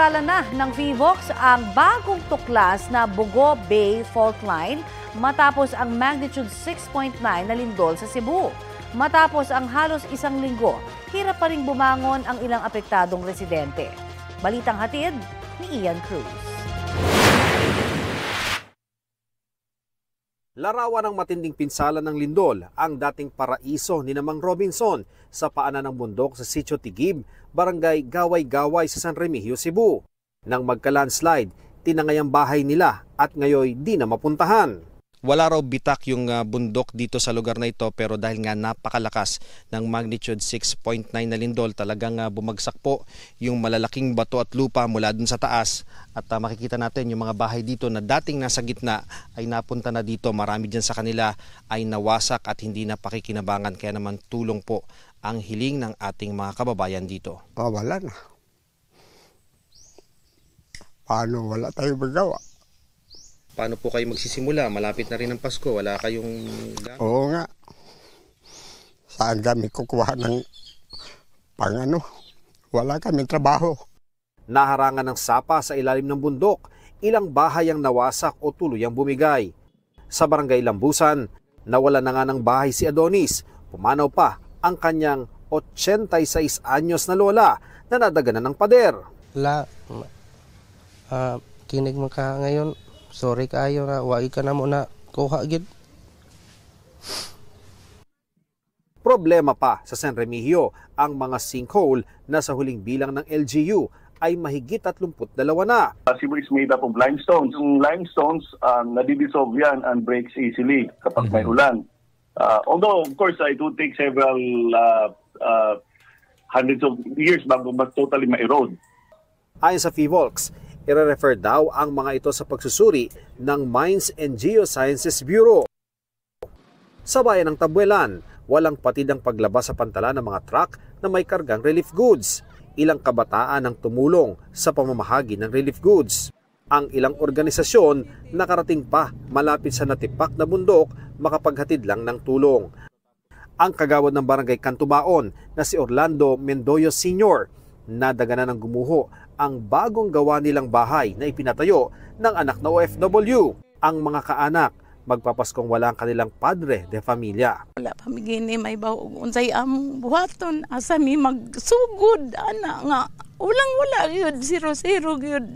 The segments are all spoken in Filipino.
Pinag-aaralan na ng PHIVOLCS ang bagong tuklas na Bogo Bay Fault Line matapos ang magnitude 6.9 na lindol sa Cebu. Matapos ang halos isang linggo, hirap pa rin bumangon ang ilang apektadong residente. Balitang hatid ni Ian Cruz. Larawan ng matinding pinsala ng lindol ang dating paraiso ni Mang Robinson sa paanan ng bundok sa Sitio Tigib, Barangay Gaway-Gaway sa San Remigio, Cebu. Nang magka-landslide, tinangay ang bahay nila at ngayon di na mapuntahan. Wala raw bitak yung bundok dito sa lugar na ito, pero dahil nga napakalakas ng magnitude 6.9 na lindol, talagang bumagsak po yung malalaking bato at lupa mula dun sa taas. At makikita natin yung mga bahay dito na dating nasa gitna ay napunta na dito. Marami dyan sa kanila ay nawasak at hindi na pakikinabangan. Kaya naman tulong po ang hiling ng ating mga kababayan dito. Wala na. Paano wala tayong magawa? Paano po kayo magsisimula? Malapit na rin ang Pasko. Wala kayong gamit? Oo nga. Saan kami kukuha ng pangano? Wala kaming trabaho. Naharangan ng sapa sa ilalim ng bundok, ilang bahay ang nawasak o tuluyang bumigay. Sa Barangay Lambusan, nawala na nga ng bahay si Adonis. Pumanaw pa ang kanyang 86 anyos na lola na nadaganan ng pader. Kinig mo ka ngayon. Sorry kayo nga, wag ka na muna kuha gid. Problema pa sa San Remigio, ang mga sinkhole na sa huling bilang ng LGU ay mahigit 32 na. Cebu is made up of limestones. Yung limestones, nadidissolve yan and breaks easily kapag may ulan. Although, of course, it would take several hundreds of years bago totally ma-erode. Ayon sa PHIVOLCS, i-refer daw ang mga ito sa pagsusuri ng Mines and Geosciences Bureau. Sa bayan ng Tabuelan, walang patid ang paglabas sa pantala ng mga truck na may kargang relief goods. Ilang kabataan ang tumulong sa pamamahagi ng relief goods. Ang ilang organisasyon nakarating pa malapit sa natipak na bundok makapaghatid lang ng tulong. Ang kagawad ng Barangay Cantubaon na si Orlando Mendoyo Sr. nadaganan ng gumuho ang bagong gawa nilang bahay na ipinatayo ng anak na OFW. Ang mga kaanak magpapaskong wala ang kanilang padre de familia. Wala pa migini may bawo unsay among buhaton asa mi magsugod ana nga ulang-wala gyud 0-0 gyud.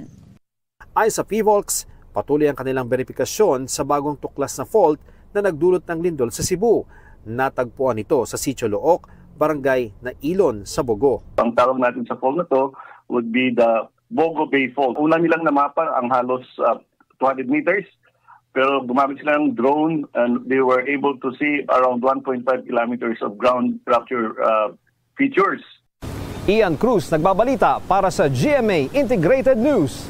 Ayon sa PHIVOLCS, patuloy ang kanilang verifikasyon sa bagong tuklas na fault na nagdulot ng lindol sa Cebu. Natagpuan ito sa Sitio Look, Barangay na Ilon sa Bogo. Ang tawag natin sa fault na to would be the Bogo Bay Fault. Una nilang namapa ang halos 200 meters, pero gumamit sila ng drone and they were able to see around 1.5 kilometers of ground fracture features. Ian Cruz nagbabalita para sa GMA Integrated News.